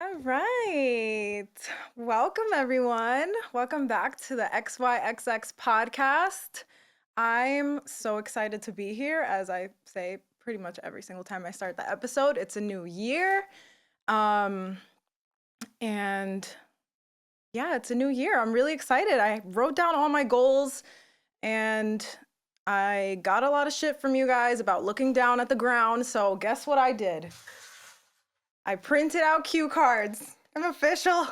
All right. Welcome, everyone. Welcome back to the XYXX podcast. I'm so excited to be here, as I say pretty much every single time I start the episode. It's a new year. Um, and yeah, it's a new year. I'm really excited. I wrote down all my goals and I got a lot of shit from you guys about looking down at the ground. So, guess what I did? I printed out cue cards. I'm official.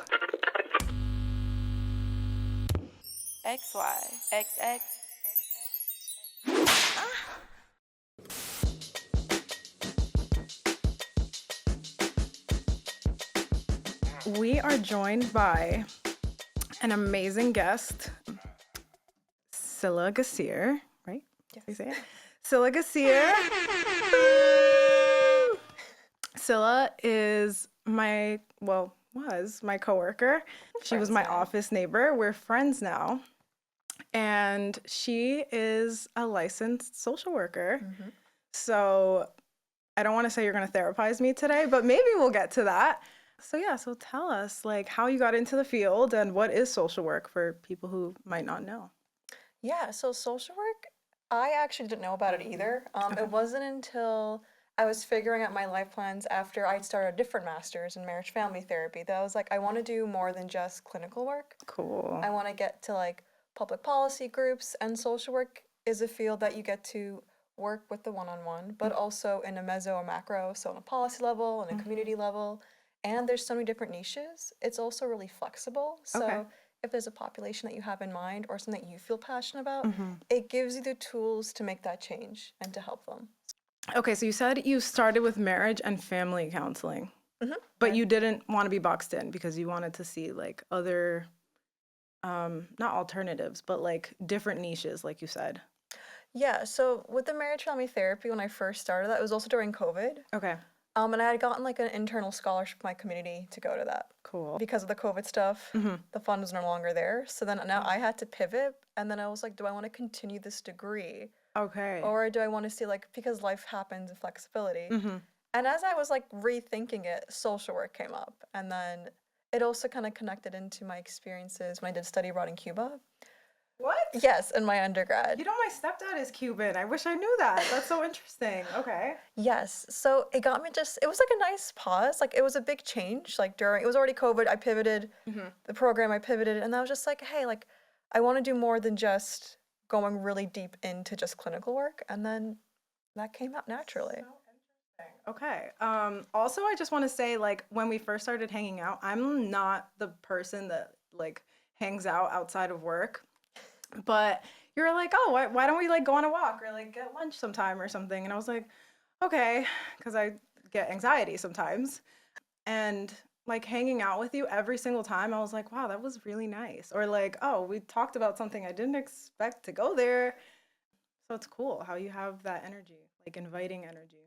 XYXX. We are joined by an amazing guest, Scylla Gassier, right? Yes. Did I say it? Scylla Gassier. Scylla is was my coworker. She was my office neighbor. We're friends now. And she is a licensed social worker. Mm-hmm. So I don't want to say you're going to therapize me today, but maybe we'll get to that. So tell us like how you got into the field and what is social work for people who might not know. Yeah, so social work, I actually didn't know about it either. Okay. It wasn't until I was figuring out my life plans after I'd started a different master's in marriage family therapy that I was like, I want to do more than just clinical work. Cool. I want to get to like public policy groups, and social work is a field that you get to work with the one-on-one, but also in a meso or macro, so on a policy level and a community level. And there's so many different niches. It's also really flexible. So Okay. if there's a population that you have in mind or something that you feel passionate about, it gives you the tools to make that change and to help them. Okay, so you said you started with marriage and family counseling, but Yeah. you didn't want to be boxed in because you wanted to see like other, not alternatives, but like different niches, like you said. Yeah, so with the marriage family therapy, when I first started that, it was also during COVID. Okay, And I had gotten like an internal scholarship from my community to go to that. cool. Because of the COVID stuff, the fund was no longer there. So then now I had to pivot. And then I was like, do I want to continue this degree? Okay. Or do I want to see like, because life happens and flexibility. And as I was like rethinking it, social work came up. And then it also kind of connected into my experiences when I did study abroad in Cuba. What? Yes, in my undergrad. You know, my stepdad is Cuban. I wish I knew that. That's so interesting. Okay. Yes. So it got me it was like a nice pause. Like it was a big change. Like it was already COVID. I pivoted the program, I pivoted, and I was just like, hey, like I want to do more than just going really deep into just clinical work. And then that came out naturally. So interesting. Okay. Also, I just want to say, like, when we first started hanging out, I'm not the person that like hangs out outside of work. But you were like, oh, why don't we like go on a walk or like get lunch sometime or something? And I was like, okay, because I get anxiety sometimes. And like hanging out with you every single time, I was like, wow, that was really nice. Or like, oh, we talked about something I didn't expect to go there. So it's cool how you have that energy, like inviting energy.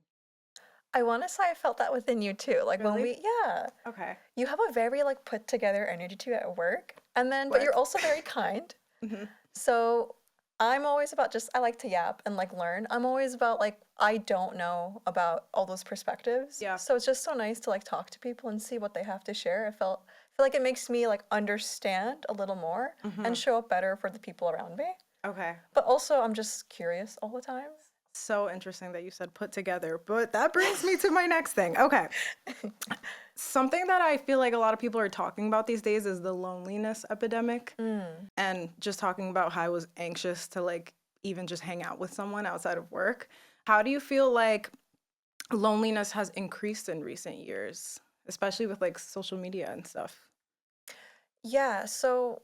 I want to say I felt that within you too. Like Really? yeah, Okay. you have a very like put together energy to you at work. And then, but What? you're also very kind. So I'm always about I like to yap and like learn. I'm always about like, I don't know about all those perspectives. Yeah. So it's just so nice to like talk to people and see what they have to share. Feel like it makes me like understand a little more and show up better for the people around me. Okay. But also I'm just curious all the time. So interesting that you said put together, but that brings me to my next thing. Okay. Something that I feel like a lot of people are talking about these days is the loneliness epidemic. And just talking about how I was anxious to like even just hang out with someone outside of work. How do you feel like loneliness has increased in recent years, especially with like social media and stuff? Yeah, so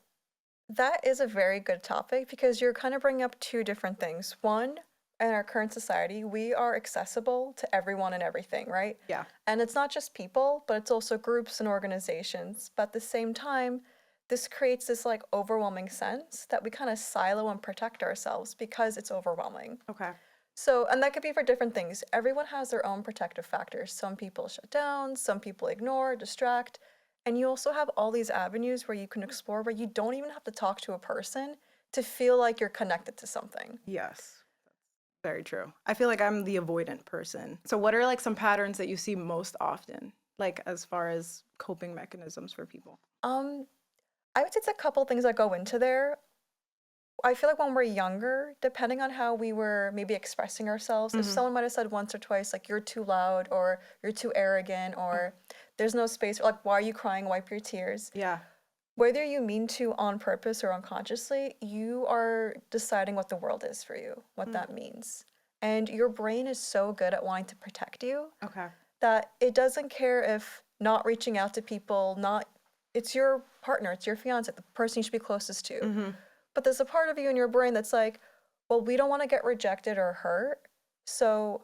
that is a very good topic because you're kind of bringing up two different things. One, in our current society, we are accessible to everyone and everything, right? Yeah. And it's not just people, but it's also groups and organizations. But at the same time, this creates this like overwhelming sense that we kind of silo and protect ourselves because it's overwhelming. Okay. So, and that could be for different things. Everyone has their own protective factors. Some people shut down, some people ignore, distract. And you also have all these avenues where you can explore where you don't even have to talk to a person to feel like you're connected to something. Yes. Very true. I feel like I'm the avoidant person. So what are like some patterns that you see most often? like as far as coping mechanisms for people? I would say it's a couple things that go into there. I feel like when we're younger, depending on how we were maybe expressing ourselves, if someone might have said once or twice, like, you're too loud, or you're too arrogant, or there's no space, or like, why are you crying? Wipe your tears. Yeah. Whether you mean to on purpose or unconsciously, you are deciding what the world is for you, what that means. And your brain is so good at wanting to protect you Okay. that it doesn't care if not reaching out to people, it's your partner, it's your fiance, the person you should be closest to. But there's a part of you in your brain that's like, well, we don't want to get rejected or hurt. So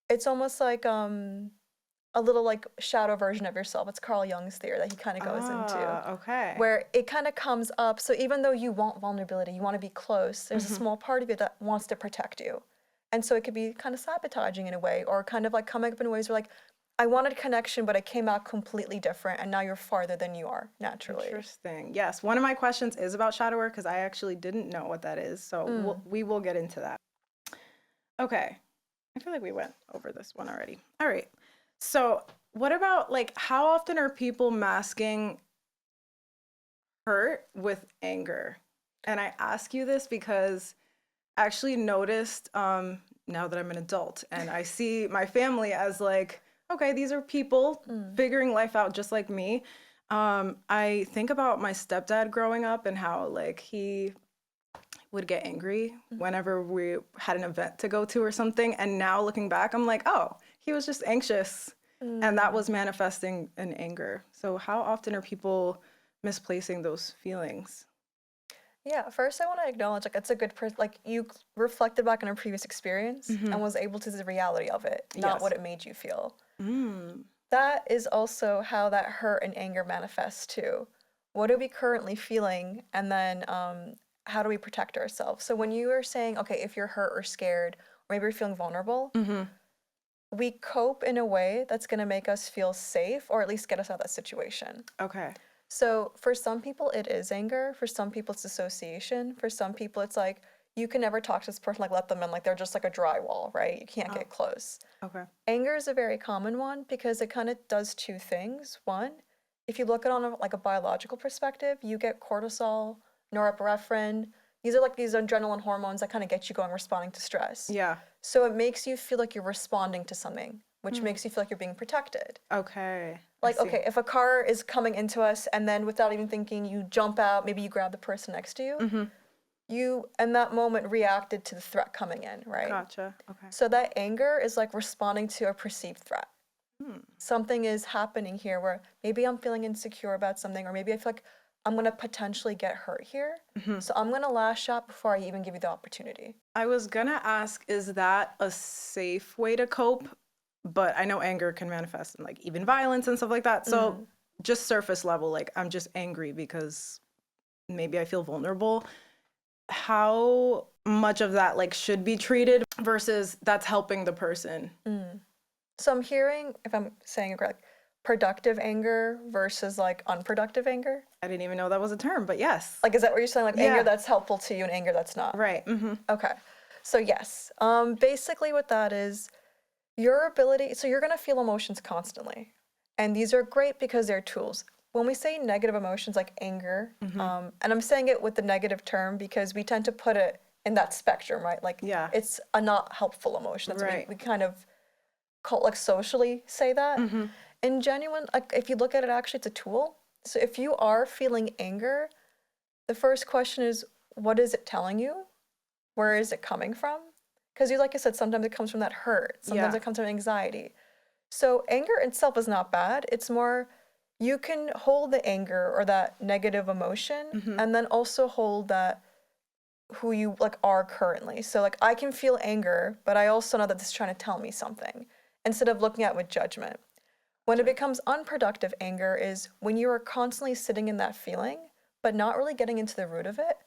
it's almost like a little like shadow version of yourself. It's Carl Jung's theory that he kind of goes into, Okay. where it kind of comes up. So even though you want vulnerability, you want to be close, there's a small part of you that wants to protect you. And so it could be kind of sabotaging in a way, or kind of like coming up in ways where like, I wanted connection, but it came out completely different, and now you're farther than you are naturally. Interesting. Yes, one of my questions is about shadow work because I actually didn't know what that is. So we will get into that. Okay. I feel like we went over this one already. All right. So what about like how often are people masking hurt with anger? And I ask you this because I actually noticed now that I'm an adult and I see my family as like, okay, these are people figuring life out just like me. I think about my stepdad growing up and how like he would get angry whenever we had an event to go to or something. And now looking back, I'm like, oh, he was just anxious. And that was manifesting in anger. So how often are people misplacing those feelings? Yeah, first I want to acknowledge like it's a good like you reflected back on a previous experience and was able to see the reality of it, not Yes. what it made you feel. Mm. That is also how that hurt and anger manifests too. What are we currently feeling, and then how do we protect ourselves? So when you are saying, okay, if you're hurt or scared, or maybe you're feeling vulnerable, we cope in a way that's going to make us feel safe, or at least get us out of that situation. Okay. So for some people, it is anger. For some people, it's dissociation. For some people, it's like, you can never talk to this person, like let them in, like they're just like a drywall, right? You can't get close. Okay. Anger is a very common one because it kind of does two things. One, if you look at it on like a biological perspective, you get cortisol, norepinephrine. These are like these adrenaline hormones that kind of get you going, responding to stress. Yeah. So it makes you feel like you're responding to something, which makes you feel like you're being protected. Okay. Like, okay, if a car is coming into us and then without even thinking, you jump out, maybe you grab the person next to you, you, in that moment, reacted to the threat coming in, right? Gotcha. Okay. So that anger is like responding to a perceived threat. Something is happening here where maybe I'm feeling insecure about something, or maybe I feel like I'm going to potentially get hurt here. So I'm going to lash out before I even give you the opportunity. I was gonna ask, is that a safe way to cope? But I know anger can manifest in like even violence and stuff like that. So just surface level, like I'm just angry because maybe I feel vulnerable. How much of that like should be treated versus that's helping the person? So I'm hearing, if I'm saying it correctly, productive anger versus like unproductive anger. I didn't even know that was a term, but yes. Like, is that what you're saying? Like Yeah. anger that's helpful to you and anger that's not? Right. Okay. So yes, basically what that is, your ability, so you're gonna feel emotions constantly. And these are great because they're tools. When we say negative emotions like anger, and I'm saying it with the negative term because we tend to put it in that spectrum, right? Like Yeah. it's a not helpful emotion. That's Right. what we kind of call, like socially say that. And genuine, like if you look at it, actually it's a tool. So if you are feeling anger, the first question is, what is it telling you? Where is it coming from? Because you, like I said, sometimes it comes from that hurt. Sometimes Yeah. it comes from anxiety. So anger itself is not bad. It's more, you can hold the anger or that negative emotion and then also hold that who you like are currently. So like I can feel anger, but I also know that this is trying to tell me something instead of looking at it with judgment. When it becomes unproductive anger is when you are constantly sitting in that feeling, but not really getting into the root of it.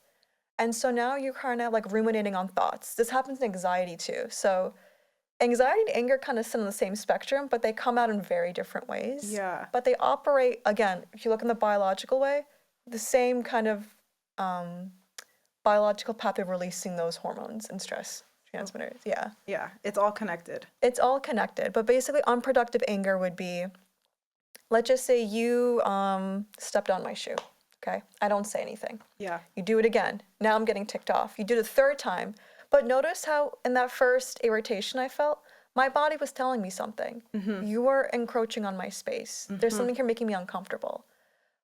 And so now you're kind of like ruminating on thoughts. This happens in anxiety too. So anxiety and anger kind of sit on the same spectrum, but they come out in very different ways. Yeah. But they operate, again, if you look in the biological way, the same kind of biological path of releasing those hormones and stress transmitters. Yeah. Yeah. It's all connected. It's all connected. But basically, unproductive anger would be let's just say you stepped on my shoe. Okay, I don't say anything. Yeah. You do it again. Now I'm getting ticked off. You do it the third time. But notice how in that first irritation I felt, my body was telling me something. You are encroaching on my space. There's something here making me uncomfortable.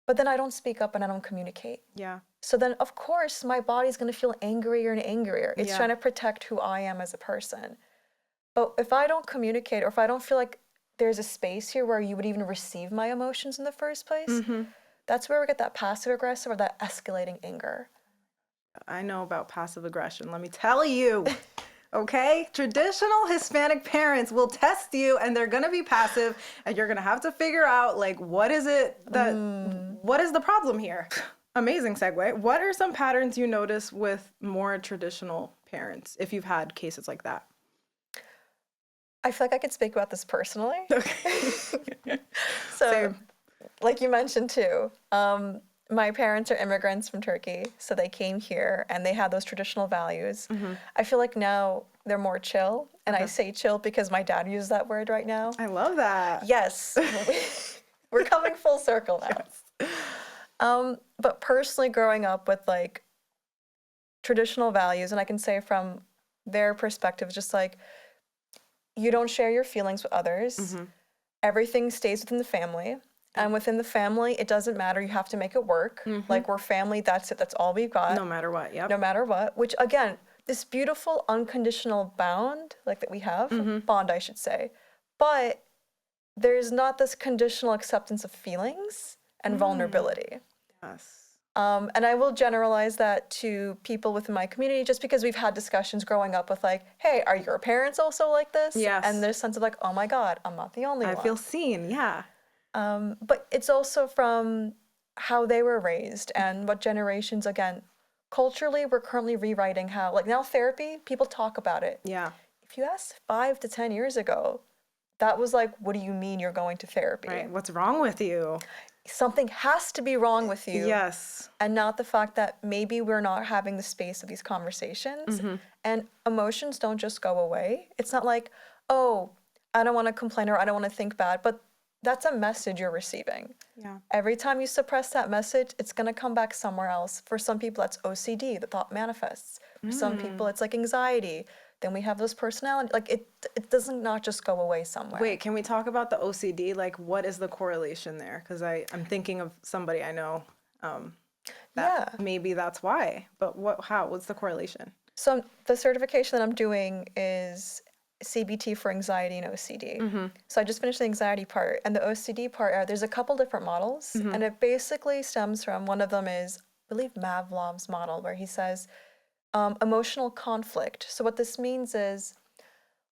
But then I don't speak up and I don't communicate. Yeah. So then, of course, my body's going to feel angrier and angrier. It's Yeah. trying to protect who I am as a person. But if I don't communicate, or if I don't feel like there's a space here where you would even receive my emotions in the first place, that's where we get that passive aggressive or that escalating anger. I know about passive aggression. Let me tell you. Okay? Traditional Hispanic parents will test you and they're going to be passive and you're going to have to figure out like what is the problem here? Amazing segue. What are some patterns you notice with more traditional parents if you've had cases like that? I feel like I could speak about this personally. Okay. So, Same. like you mentioned too, my parents are immigrants from Turkey, so they came here and they had those traditional values. I feel like now they're more chill, and I say chill because my dad uses that word right now. I love that. Yes, we're coming full circle now. Yes. But personally, growing up with like traditional values, and I can say from their perspective, just like you don't share your feelings with others. Everything stays within the family. And within the family, it doesn't matter. You have to make it work. Like we're family, that's it. That's all we've got. No matter what. Yep. No matter what. Which again, this beautiful unconditional bond, like that we have, bond, I should say. But there's not this conditional acceptance of feelings and vulnerability. Yes. And I will generalize that to people within my community just because we've had discussions growing up with like, hey, are your parents also like this? Yes. And there's a sense of like, oh my God, I'm not the only one. I feel seen. Yeah. But it's also from how they were raised and what generations, again, culturally, we're currently rewriting how, like now therapy, people talk about it. Yeah. If you asked 5 to 10 years ago, that was like, what do you mean you're going to therapy? Right. What's wrong with you? Something has to be wrong with you. Yes. And not the fact that maybe we're not having the space of these conversations. And emotions don't just go away. It's not like, oh, I don't want to complain or I don't want to think bad, but that's a message you're receiving. Yeah. Every time you suppress that message, it's going to come back somewhere else. For some people, that's OCD, the thought manifests. For some people, it's like anxiety. Then we have those personality, like it doesn't not just go away somewhere. Wait, can we talk about the OCD? Like, what is the correlation there? Because I'm thinking of somebody I know that maybe that's why. But what's the correlation? So the certification that I'm doing is CBT for anxiety and OCD. So I just finished the anxiety part, and the OCD part, there's a couple different models, and it basically stems from, one of them is, I believe, Mavlov's model, where he says emotional conflict. So what this means is,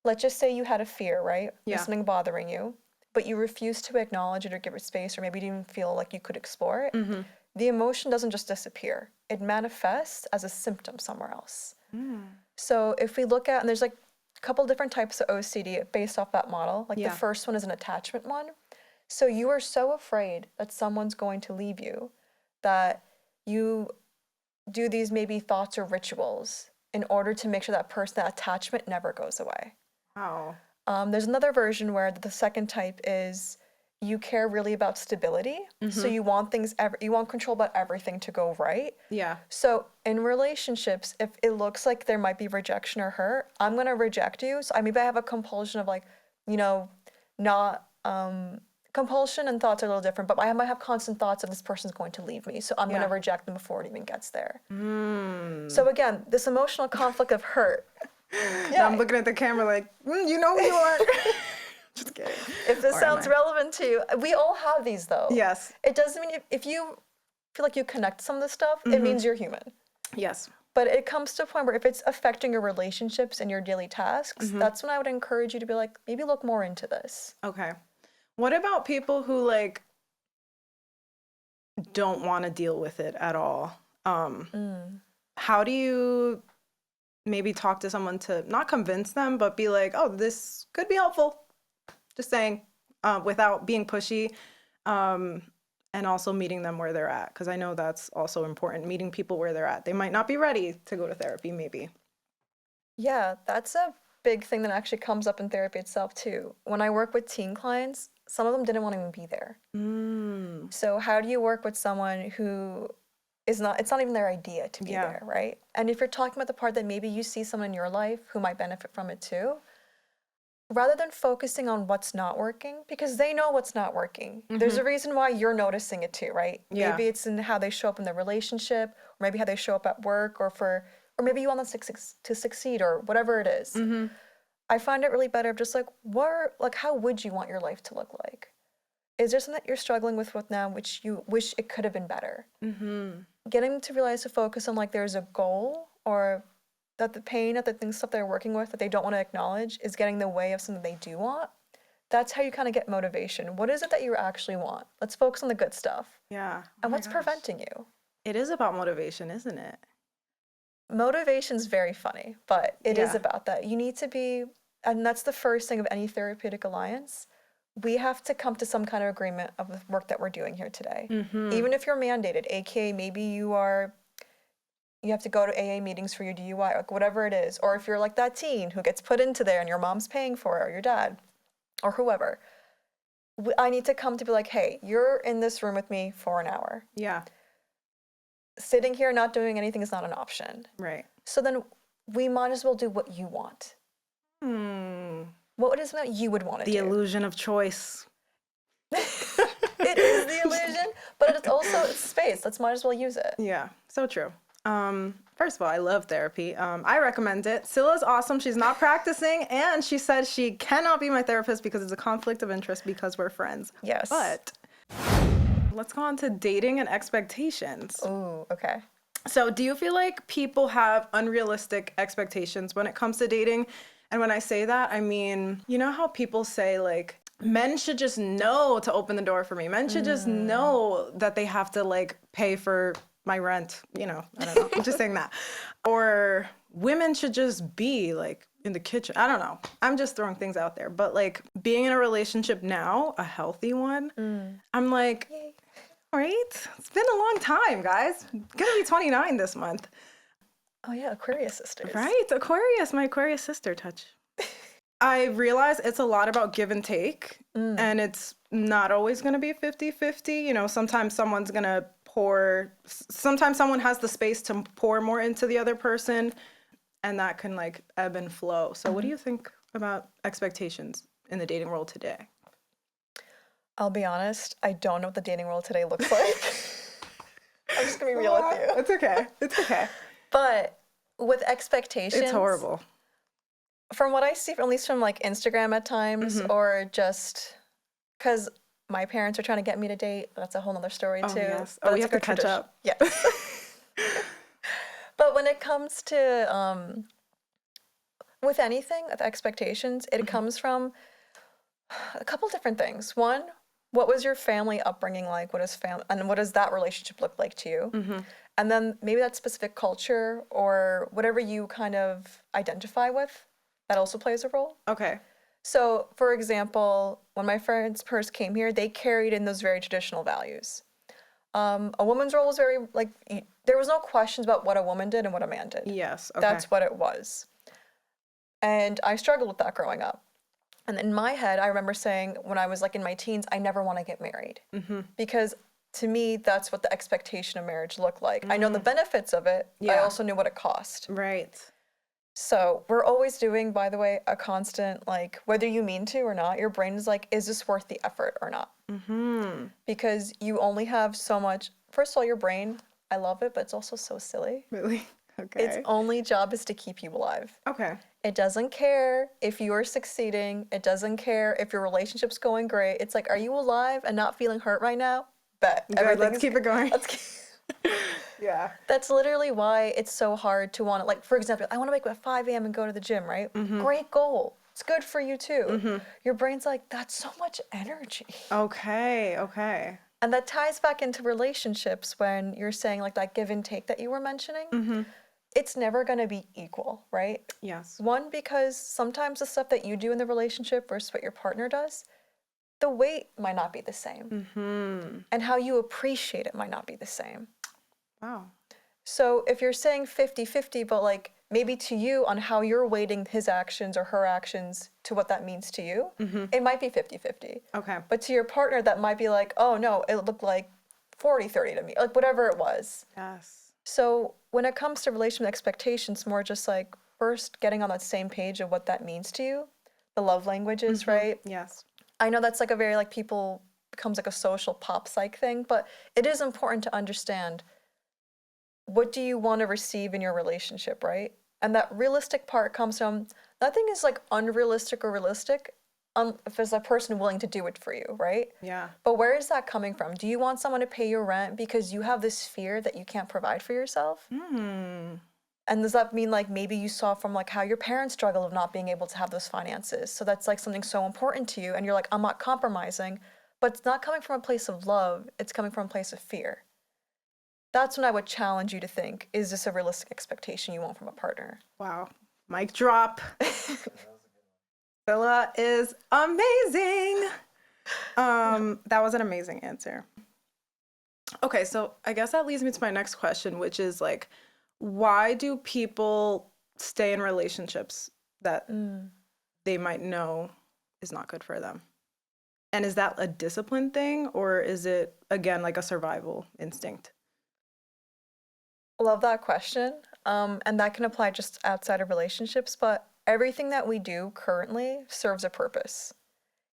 let's just say you had a fear, right? There's something bothering you, but you refuse to acknowledge it or give it space, or maybe you didn't even feel like you could explore it. The emotion doesn't just disappear. It manifests as a symptom somewhere else. So if we look at, and there's like a couple different types of OCD based off that model. Like the first one is an attachment one. So you are so afraid that someone's going to leave you that you do these maybe thoughts or rituals in order to make sure that that attachment never goes away. Wow. There's another version where the second type is you care really about stability. So you want you want control about everything to go right. Yeah. So in relationships, if it looks like there might be rejection or hurt, I'm going to reject you. So maybe I have a compulsion of like, not, compulsion and thoughts are a little different, but I might have constant thoughts of this person's going to leave me. So I'm going to reject them before it even gets there. So again, this emotional conflict of hurt. Now I'm looking at the camera like, you know who you are. Just kidding. If this sounds relevant to you, we all have these though. Yes. It doesn't mean if you feel like you connect some of this stuff, it means you're human. Yes. But it comes to a point where if it's affecting your relationships and your daily tasks, that's when I would encourage you to be like, maybe look more into this. Okay. What about people who like don't want to deal with it at all? How do you maybe talk to someone to not convince them, but be like, oh, this could be helpful? Just saying, without being pushy, and also meeting them where they're at. Because I know that's also important, meeting people where they're at. They might not be ready to go to therapy, maybe. Yeah, that's a big thing that actually comes up in therapy itself too. When I work with teen clients, some of them didn't want to even be there. So how do you work with someone who it's not even their idea to be there, right? And if you're talking about the part that maybe you see someone in your life who might benefit from it too, rather than focusing on what's not working, because they know what's not working. There's a reason why you're noticing it too, right? Yeah. Maybe it's in how they show up in their relationship, or maybe how they show up at work, or maybe you want them to succeed, or whatever it is. I find it really better of just like, how would you want your life to look like? Is there something that you're struggling with now which you wish it could have been better? Getting them to realize to focus on like there's a goal, or that the pain of the stuff they're working with that they don't want to acknowledge is getting in the way of something they do want. That's how you kind of get motivation. What is it that you actually want? Let's focus on the good stuff. Yeah. And what's preventing you? It is about motivation, isn't it? Motivation's very funny, but it is about that. You need to be, and that's the first thing of any therapeutic alliance. We have to come to some kind of agreement of the work that we're doing here today. Even if you're mandated, aka maybe you have to go to AA meetings for your DUI, like whatever it is. Or if you're like that teen who gets put into there and your mom's paying for it, or your dad, or whoever, I need to come to be like, hey, you're in this room with me for an hour. Yeah. Sitting here not doing anything is not an option. Right. So then we might as well do what you want. What is it that you would want to do? The illusion of choice. It is the illusion, but it's also space. Let's might as well use it. Yeah, so true. First of all, I love therapy. I recommend it. Scylla's awesome. She's not practicing, and she said she cannot be my therapist because it's a conflict of interest because we're friends. Yes. But let's go on to dating and expectations. Ooh, okay. So do you feel like people have unrealistic expectations when it comes to dating? And when I say that, I mean, you know how people say like, men should just know to open the door for me. Men should just know that they have to like pay for my rent, you know, I don't know. I'm just saying that. Or women should just be like in the kitchen. I don't know. I'm just throwing things out there. But like being in a relationship now, a healthy one, I'm like, all right, it's been a long time, guys. I'm gonna be 29 this month. Oh yeah, Aquarius sisters. Right, Aquarius, my Aquarius sister touch. I realize it's a lot about give and take, and it's not always going to be 50-50. You know, sometimes someone's going to sometimes someone has the space to pour more into the other person, and that can like ebb and flow. So what do you think about expectations in the dating world today? I'll be honest, I don't know what the dating world today looks like. I'm just going to be real with you. It's okay. It's okay. But with expectations, it's horrible. From what I see, at least from like Instagram at times, or just because my parents are trying to get me to date. That's a whole nother story too. Yes. But We have to catch up. Yes. But when it comes to with anything, with expectations, it comes from a couple different things. One, what was your family upbringing like? What does that relationship look like to you? And then maybe that specific culture or whatever you kind of identify with, that also plays a role. Okay. So, for example, when my friends first came here, they carried in those very traditional values. A woman's role was very, like, there was no questions about what a woman did and what a man did. Yes. Okay. That's what it was. And I struggled with that growing up. And in my head, I remember saying when I was like in my teens, I never want to get married. Because to me, that's what the expectation of marriage looked like. I know the benefits of it. Yeah. I also knew what it cost. Right. So we're always doing, by the way, a constant, like, whether you mean to or not, your brain is like, is this worth the effort or not? Because you only have so much. First of all, your brain, I love it, but it's also so silly. Really? Okay. Its only job is to keep you alive. Okay. It doesn't care if you're succeeding. It doesn't care if your relationship's going great. It's like, are you alive and not feeling hurt right now? Bet. Good, let's keep it going. Yeah. That's literally why it's so hard to want to, like, for example, I want to wake up at 5 a.m. and go to the gym, right? Great goal. It's good for you too. Your brain's like, that's so much energy. Okay. Okay. And that ties back into relationships when you're saying like that give and take that you were mentioning. It's never going to be equal, right? Yes. One, because sometimes the stuff that you do in the relationship versus what your partner does, the weight might not be the same. And how you appreciate it might not be the same. Wow. So if you're saying 50-50, but like maybe to you on how you're weighting his actions or her actions to what that means to you, it might be 50-50. Okay. But to your partner, that might be like, oh no, it looked like 40-30 to me, like whatever it was. Yes. So when it comes to relationship expectations, more just like first getting on that same page of what that means to you, the love languages, right? Yes. I know that's like a very like people becomes like a social pop psych thing, but it is important to understand what do you want to receive in your relationship, right? And that realistic part comes from nothing is like unrealistic or realistic if there's a person willing to do it for you, right? Yeah. But where is that coming from? Do you want someone to pay your rent because you have this fear that you can't provide for yourself? Mm. And does that mean like maybe you saw from like how your parents struggle of not being able to have those finances? So that's like something so important to you and you're like, I'm not compromising, but it's not coming from a place of love, it's coming from a place of fear. That's when I would challenge you to think, is this a realistic expectation you want from a partner? Wow. Mic drop. Villa is amazing. That was an amazing answer. Okay, so I guess that leads me to my next question, which is like, why do people stay in relationships that they might know is not good for them? And is that a discipline thing, or is it, again, like a survival instinct? Love that question. And that can apply just outside of relationships, but everything that we do currently serves a purpose.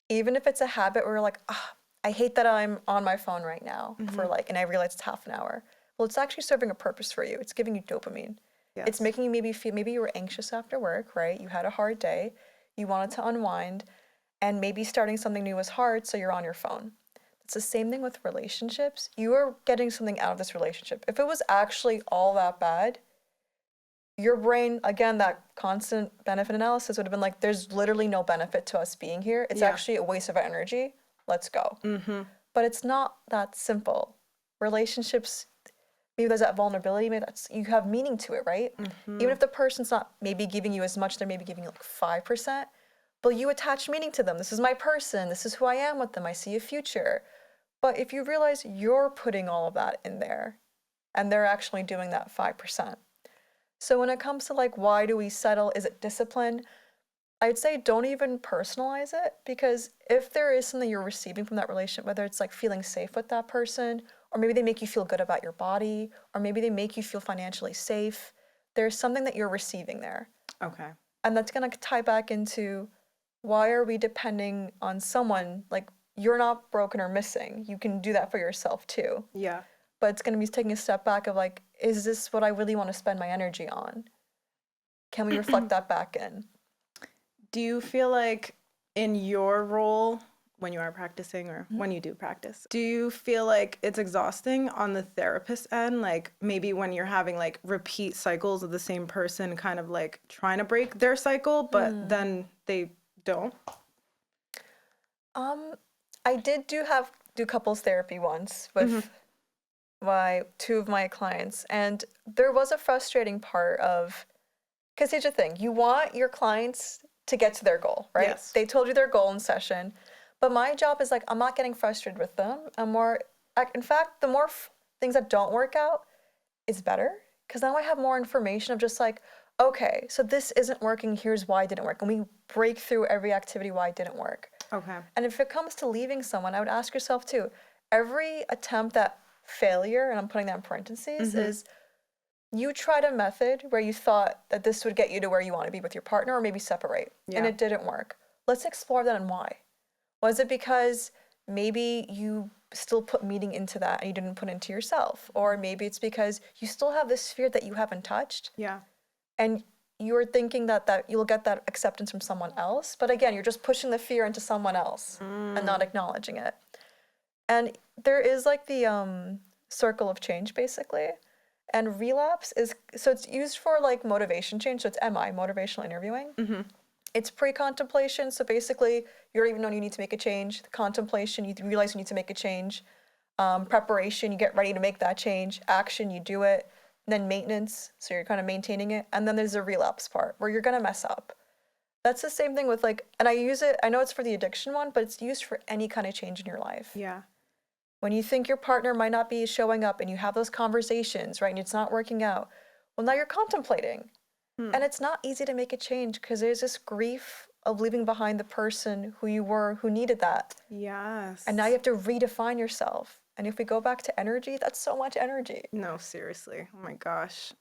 Even if it's a habit where you're like, I hate that I'm on my phone right now for like, and I realize it's half an hour. Well, it's actually serving a purpose for you. It's giving you dopamine. Yes. It's making you maybe feel, maybe you were anxious after work, right? You had a hard day, you wanted to unwind, and maybe starting something new was hard, so you're on your phone. It's the same thing with relationships. You are getting something out of this relationship. If it was actually all that bad, your brain, again, that constant benefit analysis would have been like, there's literally no benefit to us being here. It's actually a waste of our energy. Let's go. But it's not that simple. Relationships, maybe there's that vulnerability, maybe that's, you have meaning to it, right? Even if the person's not maybe giving you as much, they're maybe giving you like 5%, but you attach meaning to them. This is my person. This is who I am with them. I see a future. But if you realize you're putting all of that in there and they're actually doing that 5%. So when it comes to like, why do we settle? Is it discipline? I'd say don't even personalize it, because if there is something you're receiving from that relationship, whether it's like feeling safe with that person, or maybe they make you feel good about your body, or maybe they make you feel financially safe, there's something that you're receiving there. Okay. And that's going to tie back into why are we depending on someone? Like, you're not broken or missing. You can do that for yourself too. Yeah. But it's going to be taking a step back of like, is this what I really want to spend my energy on? Can we reflect that back in? Do you feel like in your role when you are practicing or when you do practice, do you feel like it's exhausting on the therapist end? Like maybe when you're having like repeat cycles of the same person kind of like trying to break their cycle, but then they don't? I did do couples therapy once with two of my clients, and there was a frustrating part of, because here's the thing, you want your clients to get to their goal, right? Yes. They told you their goal in session, but my job is like, I'm not getting frustrated with them. In fact, the more things that don't work out is better, because now I have more information of just like, okay, so this isn't working, here's why it didn't work. And we break through every activity why it didn't work. Okay. And if it comes to leaving someone, I would ask yourself too, every attempt at failure, and I'm putting that in parentheses, is you tried a method where you thought that this would get you to where you want to be with your partner or maybe separate, and it didn't work. Let's explore that and why. Was it because maybe you still put meaning into that and you didn't put into yourself? Or maybe it's because you still have this fear that you haven't touched. Yeah. And you're thinking that you'll get that acceptance from someone else. But again, you're just pushing the fear into someone else and not acknowledging it. And there is like the circle of change, basically. And relapse so it's used for like motivation change. So it's MI, motivational interviewing. It's pre-contemplation. So basically, you don't even know you need to make a change. The contemplation, you realize you need to make a change. Preparation, you get ready to make that change. Action, you do it. And then maintenance, so you're kind of maintaining it. And then there's a relapse part where you're going to mess up. That's the same thing with like, and I use it, I know it's for the addiction one, but it's used for any kind of change in your life. Yeah. When you think your partner might not be showing up and you have those conversations, right, and it's not working out, well, now you're contemplating. Hmm. And it's not easy to make a change because there's this grief of leaving behind the person who you were, who needed that. And now you Yes. have to redefine yourself. And if we go back to energy, that's so much energy. No, seriously. Oh my gosh.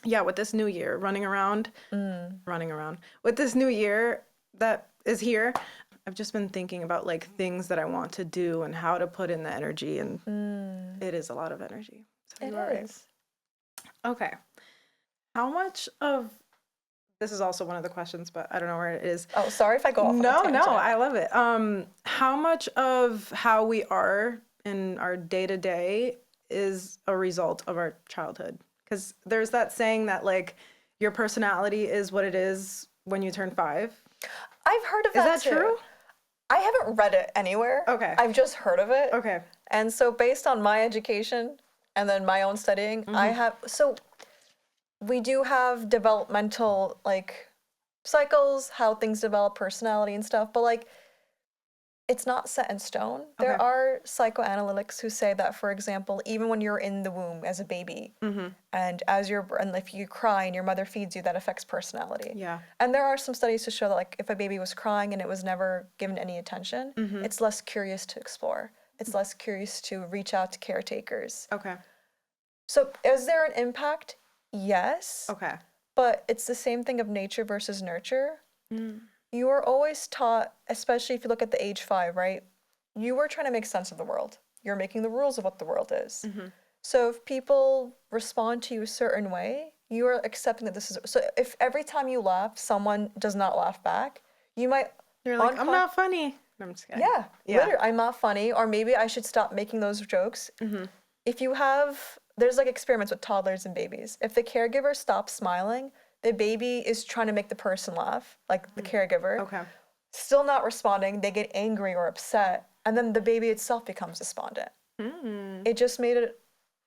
Yeah, with this new year running around. With this new year that is here, I've just been thinking about like things that I want to do and how to put in the energy, and it is a lot of energy. So It you are right. is. Okay. How much of this is also one of the questions, but I don't know where it is. Oh, sorry if I go off on a No, tangent. I love it. How much of how we are in our day to day is a result of our childhood? Because there's that saying that like your personality is what it is when you turn 5. I've heard of Is that that too. true? I haven't read it anywhere. Okay. I've just heard of it. Okay. And so based on my education and then my own studying, so we do have developmental like cycles, how things develop, personality and stuff, but like it's not set in stone. Okay. There are psychoanalytics who say that, for example, even when you're in the womb as a baby, and and if you cry and your mother feeds you, that affects personality. Yeah. And there are some studies to show that, like, if a baby was crying and it was never given any attention, it's less curious to explore. It's less curious to reach out to caretakers. Okay. So, is there an impact? Yes. Okay. But it's the same thing of nature versus nurture. You were always taught, especially if you look at the age 5, right? You were trying to make sense of the world. You're making the rules of what the world is. So if people respond to you a certain way, you are accepting that this is. So if every time you laugh, someone does not laugh back, you might. You're like, I'm not funny. No, I'm just kidding. Yeah, literally, I'm not funny, or maybe I should stop making those jokes. If you have, there's like experiments with toddlers and babies. If the caregiver stops smiling, the baby is trying to make the person laugh, like the caregiver. Okay. Still not responding, they get angry or upset, and then the baby itself becomes despondent. It just made it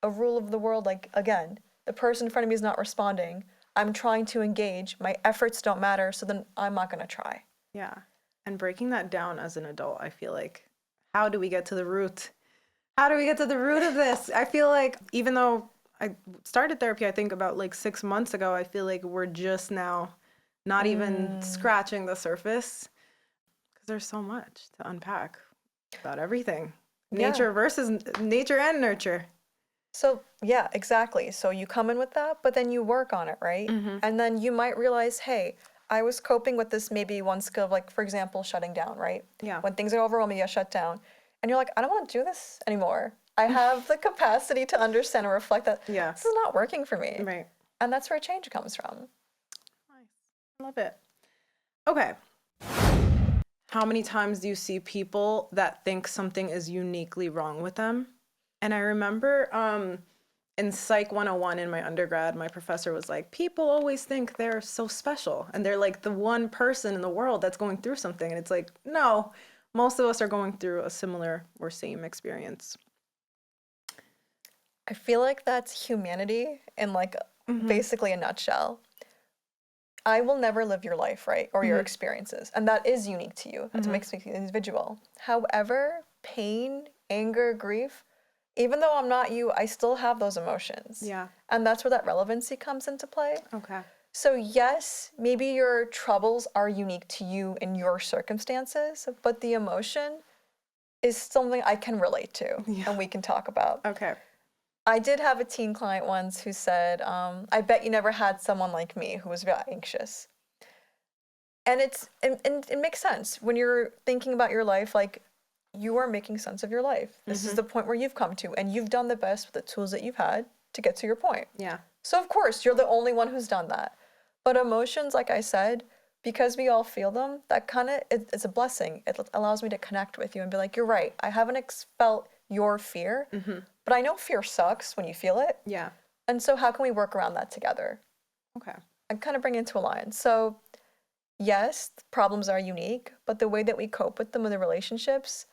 a rule of the world, like, again, the person in front of me is not responding. I'm trying to engage. My efforts don't matter, so then I'm not going to try. Yeah. And breaking that down as an adult, I feel like, how do we get to the root? How do we get to the root of this? I feel like even though I started therapy, I think about like 6 months ago, I feel like we're just now not even scratching the surface because there's so much to unpack about everything. Nature versus nature and nurture. So, yeah, exactly. So you come in with that, but then you work on it, right? And then you might realize, hey, I was coping with this maybe one skill, like, for example, shutting down, right? Yeah. When things are overwhelming, you shut down. And you're like, I don't want to do this anymore. I have the capacity to understand and reflect that this is not working for me. Right. And that's where change comes from. Nice. Love it. Okay. How many times do you see people that think something is uniquely wrong with them? And I remember in Psych 101 in my undergrad, my professor was like, people always think they're so special and they're like the one person in the world that's going through something. And it's like, no, most of us are going through a similar or same experience. I feel like that's humanity in like basically a nutshell. I will never live your life, right? Or your experiences. And that is unique to you. That's what makes me an individual. However, pain, anger, grief, even though I'm not you, I still have those emotions. Yeah. And that's where that relevancy comes into play. Okay. So yes, maybe your troubles are unique to you in your circumstances, but the emotion is something I can relate to and we can talk about. Okay. I did have a teen client once who said, I bet you never had someone like me who was very anxious. And it makes sense when you're thinking about your life, like you are making sense of your life. This is the point where you've come to, and you've done the best with the tools that you've had to get to your point. Yeah. So of course, you're the only one who's done that. But emotions, like I said, because we all feel them, that kind of, it's a blessing. It allows me to connect with you and be like, you're right. I haven't felt your fear, but I know fear sucks when you feel it. Yeah. And so how can we work around that together? Okay. And kind of bring it into alliance. So yes, problems are unique, but the way that we cope with them in the relationships,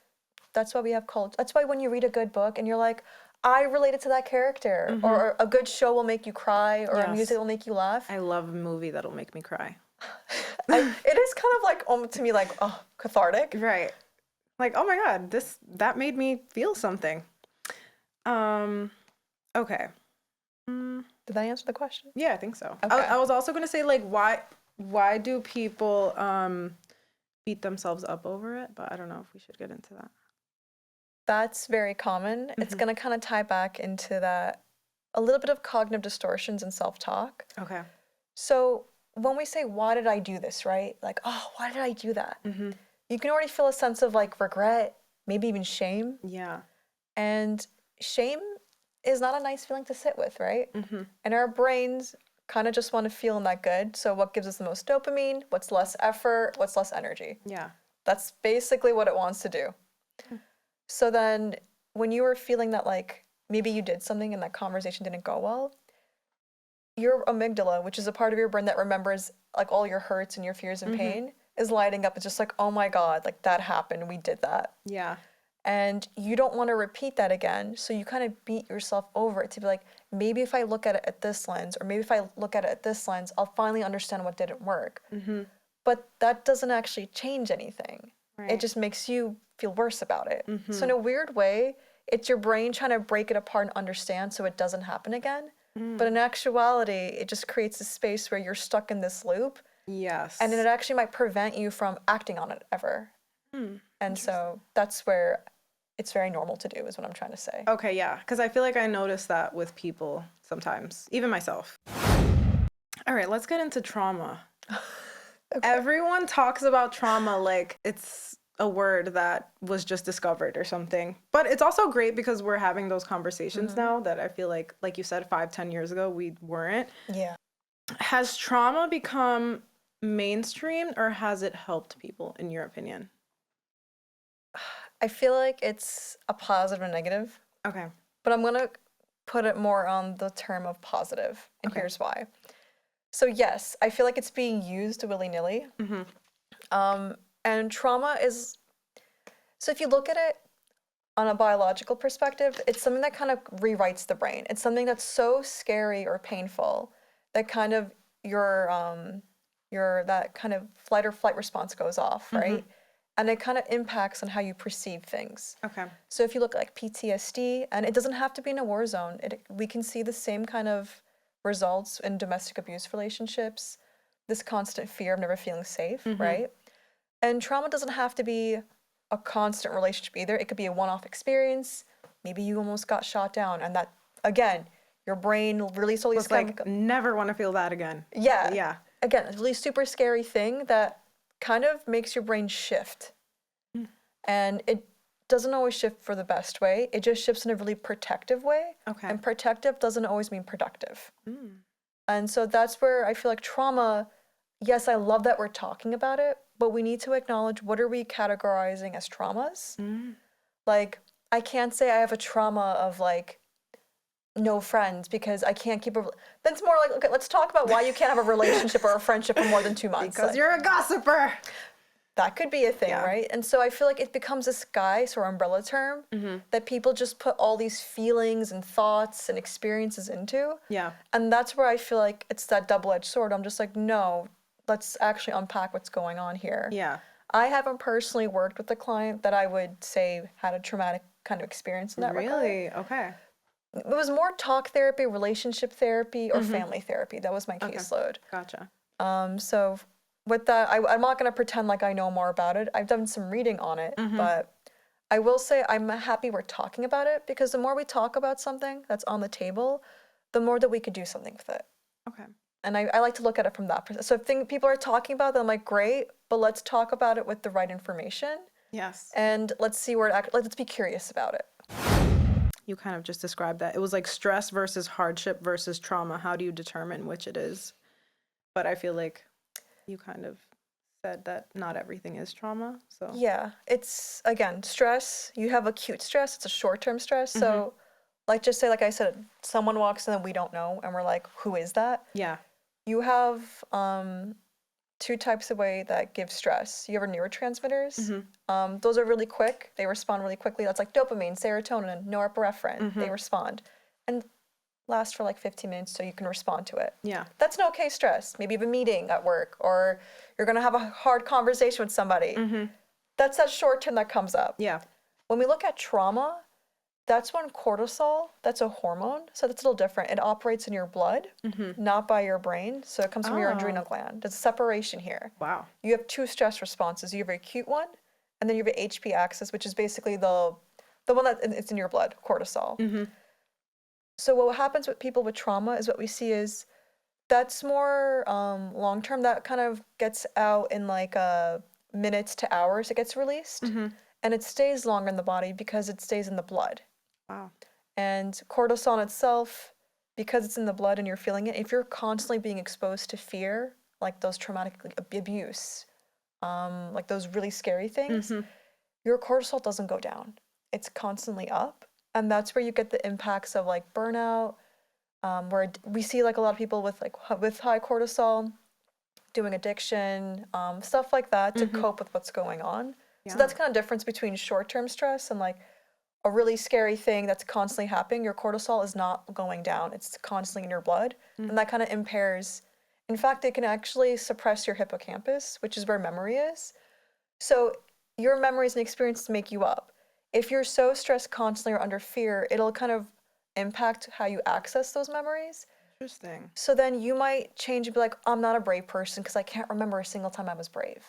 that's why we have culture. That's why when you read a good book and you're like, I related to that character, or a good show will make you cry, or a music will make you laugh. I love a movie that'll make me cry. It is kind of like, to me, like, oh, cathartic. Right. Like, oh my God, that made me feel something. Okay. Did that answer the question? Yeah, I think so. Okay. I was also gonna say, like, why do people beat themselves up over it? But I don't know if we should get into that. That's very common. It's Mm-hmm. going to kind of tie back into that a little bit of cognitive distortions and self-talk. Okay. So when we say, why did I do this, right? Like, oh, why did I do that? Mm-hmm. You can already feel a sense of like regret, maybe even shame. Yeah. And shame is not a nice feeling to sit with, right? Mm-hmm. And our brains kind of just want to feel that good. So what gives us the most dopamine? What's less effort? What's less energy? Yeah. That's basically what it wants to do. So then when you were feeling that like maybe you did something and that conversation didn't go well, your amygdala, which is a part of your brain that remembers like all your hurts and your fears and pain, is lighting up. It's just like, oh my God, like that happened. We did that. Yeah. And you don't want to repeat that again. So you kind of beat yourself over it to be like, maybe if I look at it at this lens, or maybe if I look at it at this lens, I'll finally understand what didn't work. But that doesn't actually change anything. Right. It just makes you feel worse about it. So in a weird way, it's your brain trying to break it apart and understand so it doesn't happen again. But in actuality, it just creates a space where you're stuck in this loop. Yes. And it actually might prevent you from acting on it ever. And so that's where it's very normal to do, is what I'm trying to say. Okay, yeah, because I feel like I notice that with people sometimes, even myself. All right, let's get into trauma. Everyone talks about trauma like it's a word that was just discovered or something. But it's also great because we're having those conversations now that I feel like you said, 5-10 years ago, we weren't. Yeah. Has trauma become mainstream or has it helped people, in your opinion? I feel like it's a positive and negative, Okay. but I'm going to put it more on the term of positive, and Okay. here's why. So yes, I feel like it's being used willy-nilly. And trauma is, so if you look at it on a biological perspective, it's something that kind of rewrites the brain. It's something that's so scary or painful that kind of your that kind of flight or flight response goes off, right? And it kind of impacts on how you perceive things. Okay. So if you look at like PTSD, and it doesn't have to be in a war zone, we can see the same kind of results in domestic abuse relationships, this constant fear of never feeling safe, right? And trauma doesn't have to be a constant relationship either. It could be a one-off experience. Maybe you almost got shot down, and that, again, your brain released all these It's like, never want to feel that again. Yeah. Yeah. Again, a really super scary thing that kind of makes your brain shift. And it doesn't always shift for the best way. It just shifts in a really protective way. Okay. And protective doesn't always mean productive. And so that's where I feel like trauma, yes, I love that we're talking about it, but we need to acknowledge, what are we categorizing as traumas? Like, I can't say I have a trauma of like no friends because I can't keep a. That's more like, okay, let's talk about why you can't have a relationship or a friendship for more than 2 months. Because you're a gossiper. That could be a thing, right? And so I feel like it becomes this guise or umbrella term that people just put all these feelings and thoughts and experiences into. Yeah. And that's where I feel like it's that double-edged sword. I'm just like, no, let's actually unpack what's going on here. Yeah. I haven't personally worked with a client that I would say had a traumatic kind of experience in that regard. Really? Okay. It was more talk therapy, relationship therapy, or family therapy. That was my caseload. Gotcha. So with that, I'm not going to pretend like I know more about it. I've done some reading on it, but I will say I'm happy we're talking about it, because the more we talk about something that's on the table, the more that we could do something with it. Okay. And I like to look at it from that perspective. So if people are talking about it, I'm like, great, but let's talk about it with the right information. Yes. And let's see where let's be curious about it. You kind of just described that. It was like stress versus hardship versus trauma. How do you determine which it is? But I feel like you kind of said that not everything is trauma. So yeah, it's, again, stress. You have acute stress. It's a short-term stress. So like, just say, like I said, someone walks in that we don't know and we're like, who is that? Yeah. You have two types of way that give stress. You have neurotransmitters. Those are really quick. They respond really quickly. That's like dopamine, serotonin, norepinephrine. They respond and last for like 15 minutes so you can respond to it. Yeah. That's an okay stress. Maybe you have a meeting at work, or you're going to have a hard conversation with somebody. That's that short term that comes up. Yeah. When we look at trauma, That's when cortisol, that's a hormone, so that's a little different. It operates in your blood, not by your brain, so it comes from your adrenal Oh, gland. There's a separation here. wow. You have two stress responses. You have an acute one, and then you have an HP axis, which is basically the one that it's in your blood, cortisol. So what happens with people with trauma is what we see is that's more long term. That kind of gets out in like minutes to hours. It gets released, and it stays longer in the body because it stays in the blood. Wow. And cortisol in itself, because it's in the blood and you're feeling it, if you're constantly being exposed to fear, like those traumatic abuse, like those really scary things, your cortisol doesn't go down. It's constantly up. And that's where you get the impacts of like burnout, where we see like a lot of people with with high cortisol doing addiction, stuff like that to cope with what's going on. So Yeah. that's kind of difference between short-term stress and like a really scary thing that's constantly happening. Your cortisol is not going down. It's constantly in your blood. And that kind of impairs. In fact, it can actually suppress your hippocampus, which is where memory is. So your memories and experiences make you up. If you're so stressed constantly or under fear, it'll kind of impact how you access those memories. Interesting. So then you might change and be like, I'm not a brave person because I can't remember a single time I was brave.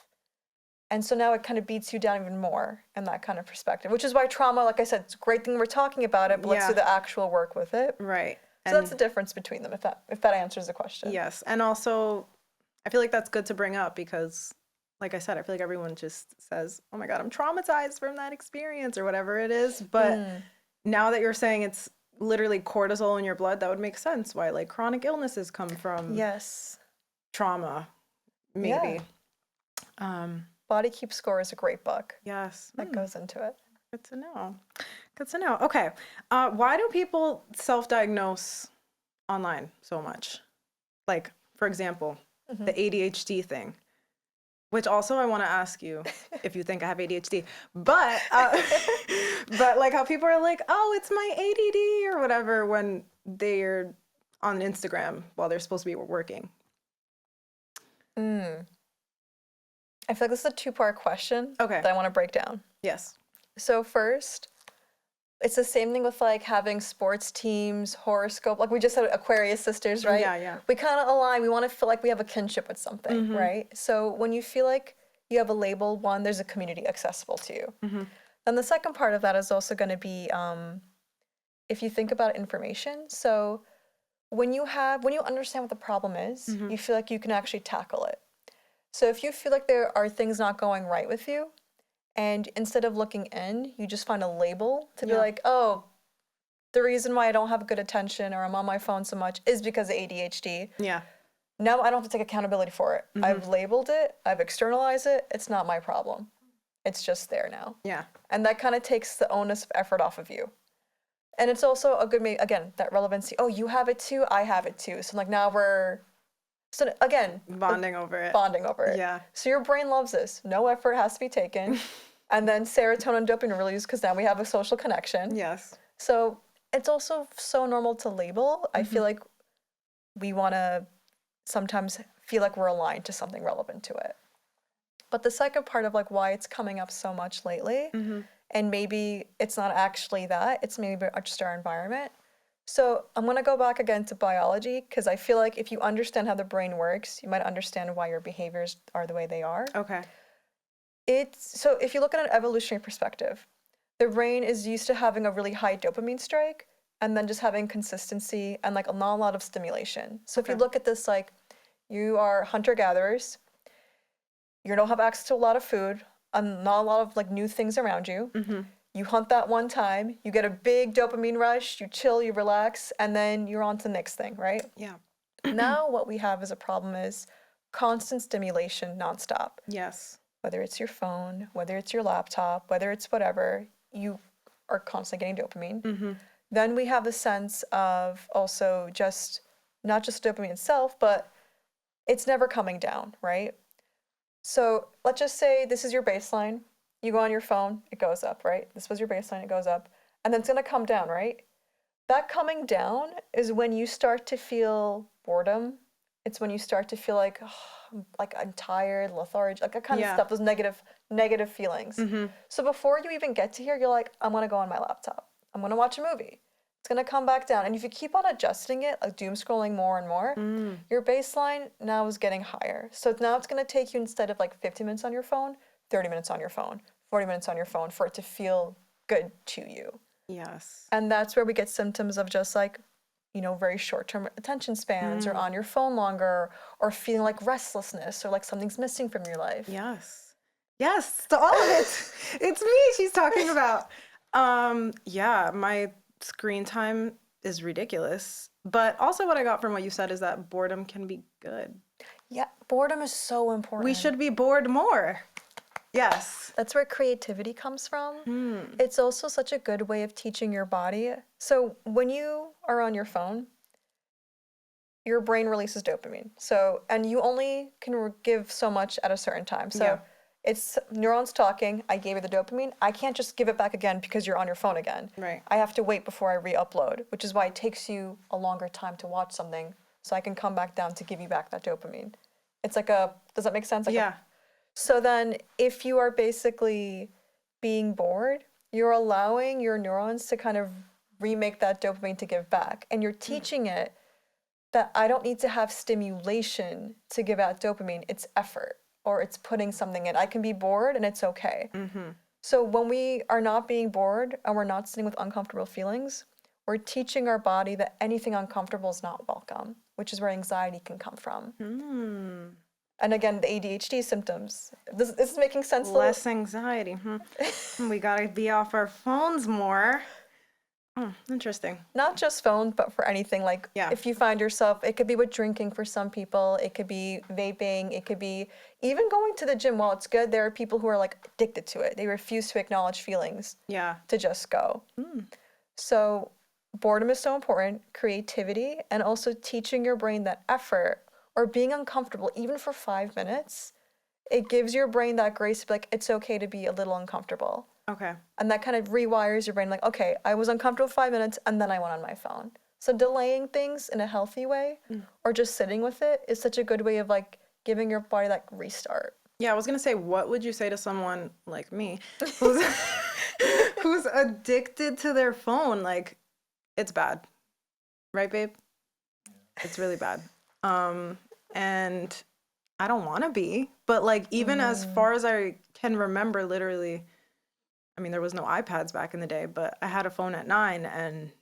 And so now it kind of beats you down even more in that kind of perspective, which is why trauma, like I said, it's a great thing we're talking about it, but let's do Yeah. the actual work with it. Right. So that's And the difference between them, if that answers the question. yes. And also, I feel like that's good to bring up because, like I said, I feel like everyone just says, oh my God, I'm traumatized from that experience or whatever it is. But now that you're saying it's literally cortisol in your blood, that would make sense why like chronic illnesses come from Yes. trauma, Yeah. maybe. Body Keep Score is a great book Yes. that goes into it. Good to know. Good to know. Okay. Why do people self-diagnose online so much? Like, for example, the ADHD thing, which also I want to ask you if you think I have ADHD, but but like how people are like, oh, it's my ADD or whatever when they're on Instagram while they're supposed to be working. I feel like this is a two-part question Okay. that I want to break down. Yes. So first, it's the same thing with like having sports teams, horoscope. Like we just said Aquarius sisters, right? Yeah, yeah. We kind of align. We want to feel like we have a kinship with something, right? So when you feel like you have a label, one, there's a community accessible to you. Then the second part of that is also going to be if you think about information. So when you understand what the problem is, you feel like you can actually tackle it. So if you feel like there are things not going right with you, and instead of looking in, you just find a label to be like, oh, the reason why I don't have good attention or I'm on my phone so much is because of ADHD. Yeah. Now I don't have to take accountability for it. I've labeled it, I've externalized it, it's not my problem. It's just there now. Yeah. And that kind of takes the onus of effort off of you. And it's also a good, again, that relevancy. Oh, you have it too, I have it too. So like now so again, Bonding over it. bonding over it. Yeah. So your brain loves this. No effort has to be taken. And then serotonin and dopamine release because now we have a social connection. Yes. So it's also so normal to label. I feel like we want to sometimes feel like we're aligned to something relevant to it. But the second part of like why it's coming up so much lately, and maybe it's not actually that, it's maybe just our environment. So I'm going to go back again to biology because I feel like if you understand how the brain works, you might understand why your behaviors are the way they are. Okay. So if you look at an evolutionary perspective, the brain is used to having a really high dopamine strike and then just having consistency and like not a lot of stimulation. So if you look at this, like you are hunter-gatherers, you don't have access to a lot of food, not a lot of like new things around you. You hunt that one time, you get a big dopamine rush, you chill, you relax, and then you're on to the next thing, right? Yeah. Now what we have as a problem is constant stimulation nonstop. Yes. Whether it's your phone, whether it's your laptop, whether it's whatever, you are constantly getting dopamine. Then we have the sense of also just, not just dopamine itself, but it's never coming down, right? So let's just say this is your baseline. You go on your phone, it goes up, right? This was your baseline, it goes up. And then it's going to come down, right? That coming down is when you start to feel boredom. It's when you start to feel like, oh, like I'm tired, lethargic, like that kind of stuff, those negative feelings. So before you even get to here, you're like, I'm going to go on my laptop. I'm going to watch a movie. It's going to come back down. And if you keep on adjusting it, like doom scrolling more and more, your baseline now is getting higher. So now it's going to take you, instead of like 50 minutes on your phone, 30 minutes on your phone, 40 minutes on your phone for it to feel good to you. Yes. And that's where we get symptoms of just like, very short-term attention spans, or on your phone longer, or feeling like restlessness, or like something's missing from your life. Yes. Yes, to all of it. It's me she's talking about. Yeah, my screen time is ridiculous. But also what I got from what you said is that boredom can be good. Yeah, boredom is so important. We should be bored more. Yes. That's where creativity comes from. It's also such a good way of teaching your body. So when you are on your phone, your brain releases dopamine. So, and you only can give so much at a certain time. So it's neurons talking. I gave you the dopamine. I can't just give it back again because you're on your phone again. Right. I have to wait before I re-upload, which is why it takes you a longer time to watch something, so I can come back down to give you back that dopamine. It's like does that make sense? Like Yeah. so then if you are basically being bored, you're allowing your neurons to kind of remake that dopamine to give back. And you're teaching it that I don't need to have stimulation to give out dopamine. It's effort, or it's putting something in. I can be bored and it's okay. So when we are not being bored and we're not sitting with uncomfortable feelings, we're teaching our body that anything uncomfortable is not welcome, which is where anxiety can come from. And again, the ADHD symptoms. This is making sense. Less anxiety. We gotta be off our phones more. Interesting. Not just phones, but for anything. Like if you find yourself, it could be with drinking for some people, it could be vaping, it could be even going to the gym. While it's good, there are people who are like addicted to it. They refuse to acknowledge feelings to just go. So boredom is so important, creativity, and also teaching your brain that effort or being uncomfortable, even for 5 minutes, it gives your brain that grace to be like, it's okay to be a little uncomfortable. Okay. And that kind of rewires your brain, like, okay, I was uncomfortable 5 minutes and then I went on my phone. So delaying things in a healthy way or just sitting with it is such a good way of like giving your body that restart. Yeah, I was gonna say, what would you say to someone like me who's who's addicted to their phone? Like, it's bad. Right, babe? It's really bad. And I don't want to be, but like even as far as I can remember, literally, I mean, there was no iPads back in the day, but I had a phone at 9, and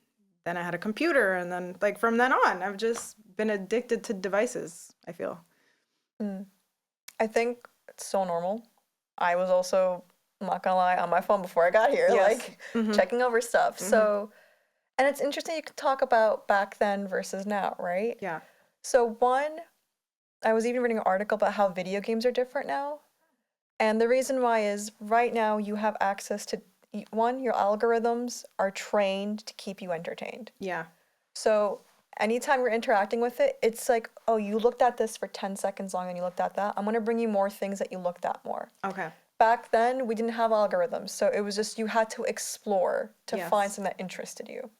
then I had a computer, and then like from then on, I've just been addicted to devices, I feel. I think it's so normal. I was also, I'm not gonna lie, on my phone before I got here, like checking over stuff. So, and it's interesting you could talk about back then versus now, right? Yeah. So one, I was even reading an article about how video games are different now. And the reason why is right now you have access to, one, your algorithms are trained to keep you entertained. Yeah. So anytime you're interacting with it, it's like, oh, you looked at this for 10 seconds long and you looked at that. I'm going to bring you more things that you looked at more. Okay. Back then, we didn't have algorithms. So it was just you had to explore to find something that interested you.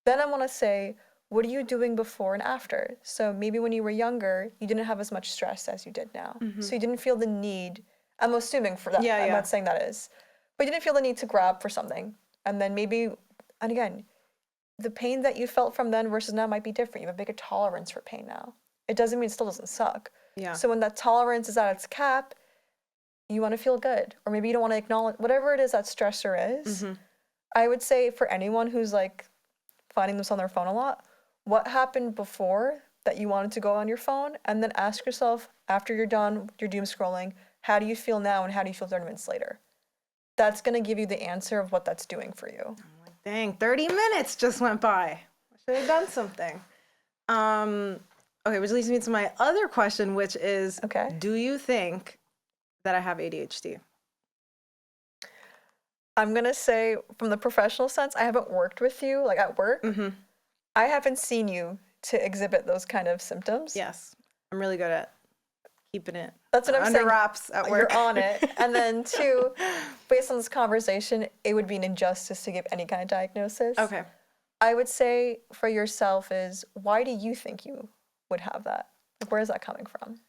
Then I want to say, what are you doing before and after? So maybe when you were younger, you didn't have as much stress as you did now. So you didn't feel the need, I'm assuming for that, I'm not saying that is, but you didn't feel the need to grab for something. And then maybe, and again, the pain that you felt from then versus now might be different. You have a bigger tolerance for pain now. It doesn't mean it still doesn't suck. Yeah. So when that tolerance is at its cap, you want to feel good. Or maybe you don't want to acknowledge, whatever it is that stressor is. I would say for anyone who's like finding this on their phone a lot, what happened before that you wanted to go on your phone? And then ask yourself, after you're done, you're doom scrolling, how do you feel now and how do you feel 30 minutes later? That's going to give you the answer of what that's doing for you. Dang, 30 minutes just went by. I should have done something. Okay, which leads me to my other question, which is, do you think that I have ADHD? I'm going to say, from the professional sense, I haven't worked with you, like at work. I haven't seen you to exhibit those kind of symptoms. Yes, I'm really good at keeping it That's what I'm under saying. wraps at work. You're on it. And then two, based on this conversation, it would be an injustice to give any kind of diagnosis. Okay. I would say for yourself is, why do you think you would have that? Like, where is that coming from?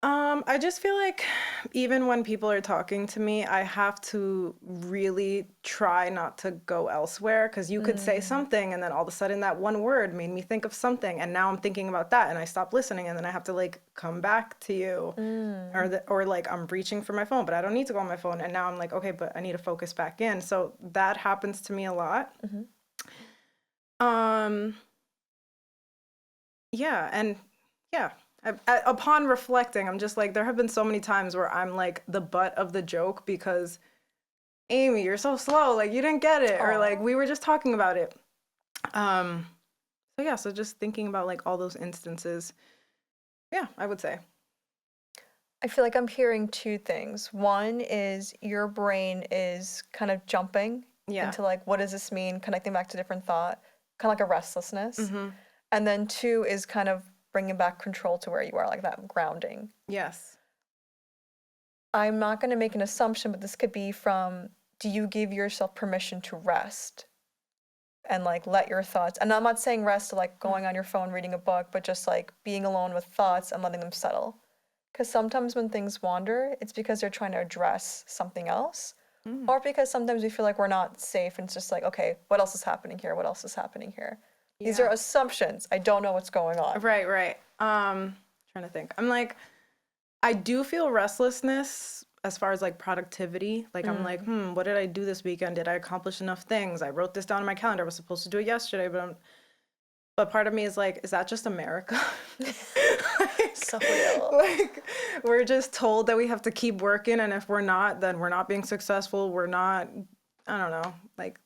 I just feel like even when people are talking to me, I have to really try not to go elsewhere because you could say Mm, something and then all of a sudden that one word made me think of something and now I'm thinking about that and I stop listening and then I have to like come back to you mm, or like I'm reaching for my phone, but I don't need to go on my phone and now I'm like, okay, but I need to focus back in. So that happens to me a lot. hmm. Um, yeah, and yeah. Upon reflecting, I'm just like, there have been so many times where I'm like the butt of the joke because Amy, you're so slow, like you didn't get it, or like Aw. we were just talking about it. Um, so yeah, so just thinking about like all those instances, yeah, I would say, I feel like I'm hearing two things. One is your brain is kind of jumping yeah, into like, what does this mean? Connecting back to different thought, kind of like a restlessness. mm-hmm, And then two is kind of bringing back control to where you are, like that grounding. yes, I'm not going to make an assumption, but this could be from, do you give yourself permission to rest and like let your thoughts, and I'm not saying rest like going on your phone reading a book, but just like being alone with thoughts and letting them settle. Because sometimes when things wander, it's because they're trying to address something else, mm. or because sometimes we feel like we're not safe and it's just like, okay, what else is happening here? What else is happening here? These are Yeah, assumptions. I don't know what's going on. right, right. Trying to think. I'm like, I do feel restlessness as far as like productivity. Like I'm like, Mm. what did I do this weekend? Did I accomplish enough things? I wrote this down in my calendar. I was supposed to do it yesterday, but part of me is like, is that just America? like, So real. like we're just told that we have to keep working, and if we're not, then we're not being successful. We're not, I don't know, like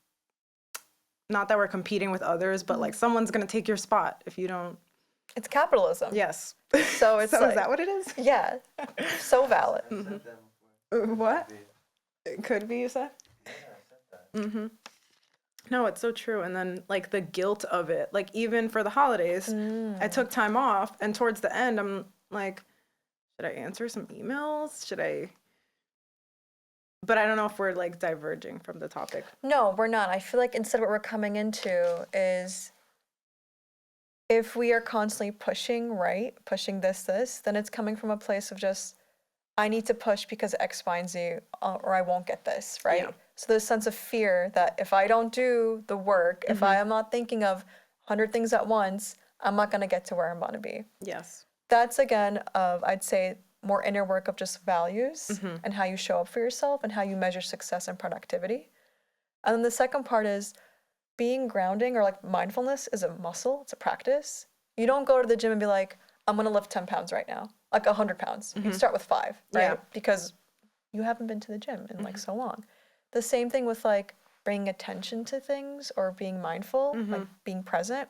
not that we're competing with others, but like Mhm. someone's gonna take your spot if you don't. It's capitalism. Yes. So it's So is like, that what it is? yeah, so valid. What? It could be, you said? Mm-hmm. No, it's so true. And then like the guilt of it, like even for the holidays, I Mm. took time off, and towards the end, I'm like, should I answer some emails? Should I? But I don't know if we're like diverging from the topic. No, we're not. I feel like instead what we're coming into is if we are constantly pushing, right? Pushing this, then it's coming from a place of just, I need to push because X, Y, and Z, or I won't get this, Yeah. right? So there's a sense of fear that if I don't do the work, if Mm-hmm. I am not thinking of 100 things at once, I'm not going to get to where I'm going to be. Yes. That's again of, I'd say, more inner work of just values Mm-hmm. and how you show up for yourself and how you measure success and productivity. And then the second part is being grounding or like mindfulness is a muscle, it's a practice. You don't go to the gym and be like, I'm gonna lift 10 pounds right now, like 100 pounds. You'd Mm-hmm. start with 5, Yeah. right? Because you haven't been to the gym in like Mm-hmm. so long. The same thing with like bringing attention to things or being mindful, Mm-hmm. like being present.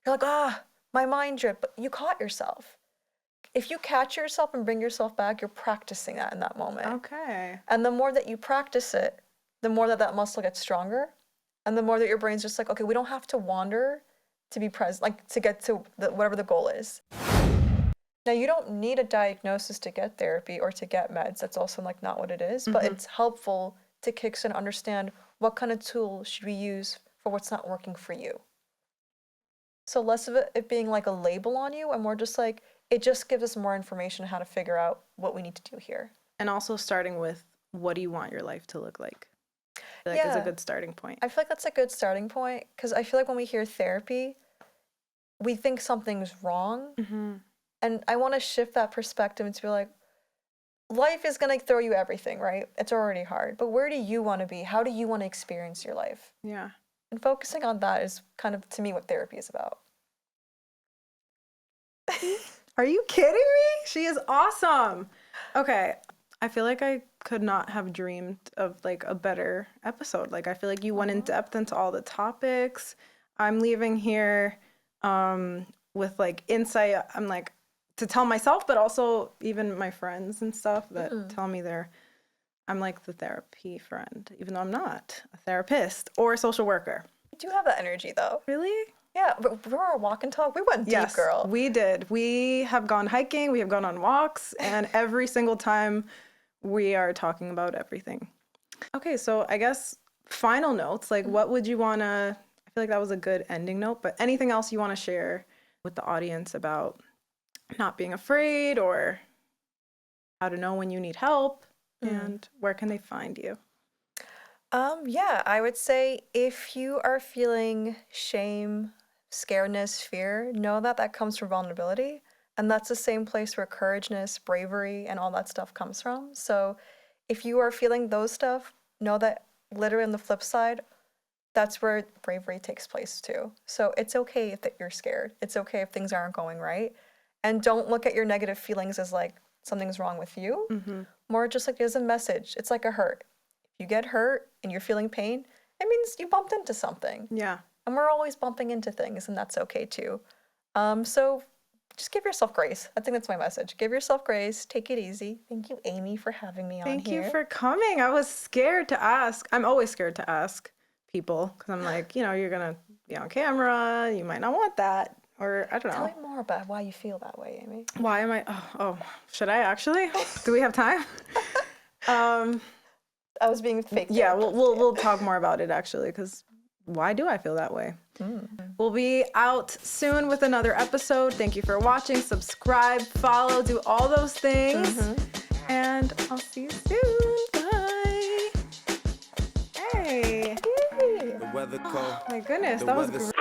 You're like, my mind drift, but you caught yourself. If you catch yourself and bring yourself back, you're practicing that in that moment. Okay. And the more that you practice it, the more that that muscle gets stronger. And the more that your brain's just like, okay, we don't have to wander to be present, like to get to whatever the goal is. Now, you don't need a diagnosis to get therapy or to get meds. That's also like not what it is, but Mm-hmm. it's helpful to kick and understand what kind of tool should we use for what's not working for you. So less of it being like a label on you and more just like, it just gives us more information on how to figure out what we need to do here. And also starting with what do you want your life to look like? I feel like is a Yeah, good starting point. I feel like that's a good starting point because I feel like when we hear therapy, we think something's wrong. Mm-hmm. And I want to shift that perspective and to be like, life is going to throw you everything, right? It's already hard. But where do you want to be? How do you want to experience your life? Yeah. And focusing on that is kind of, to me, what therapy is about. Are you kidding me? She is awesome. Okay. I feel like I could not have dreamed of like a better episode. Like I feel like you went in Aw. depth into all the topics. I'm leaving here with like insight. I'm like to tell myself, but also even my friends and stuff that Mm. tell me I'm like the therapy friend, even though I'm not a therapist or a social worker. You do have that energy, though. Really? Yeah, but we were a walk and talk. We went deep, Yes, girl. we did. We have gone hiking, we have gone on walks, and every single time we are talking about everything. Okay, so I guess final notes, like what would you want to, I feel like that was a good ending note, but anything else you want to share with the audience about not being afraid or how to know when you need help, and where can they find you? Yeah, I would say if you are feeling shame, scaredness, fear, know that that comes from vulnerability. And that's the same place where courageness, bravery, and all that stuff comes from. So if you are feeling those stuff, know that literally on the flip side, that's where bravery takes place too. So it's okay if that you're scared. It's okay if things aren't going right. And don't look at your negative feelings as like something's wrong with you. More just like there's a message. It's like a hurt. If you get hurt and you're feeling pain, it means you bumped into something. Yeah. And we're always bumping into things, and that's okay too. So just give yourself grace. I think that's my message. Give yourself grace. Take it easy. Thank you, Amy, for having me on Thank here. you for coming. I was scared to ask. I'm always scared to ask people because I'm like, you're going to be on camera. You might not want that. Or I don't know. Tell me more about why you feel that way, Amy. Why am I? Oh, should I actually? Do we have time? I was being fake. Yeah, we'll talk more about it actually, because why do I feel that way? We'll be out soon with another episode. Thank you for watching. Subscribe, follow, do all those things. And I'll see you soon. Bye. Hey. The weather cold. My goodness, The that was weather's great.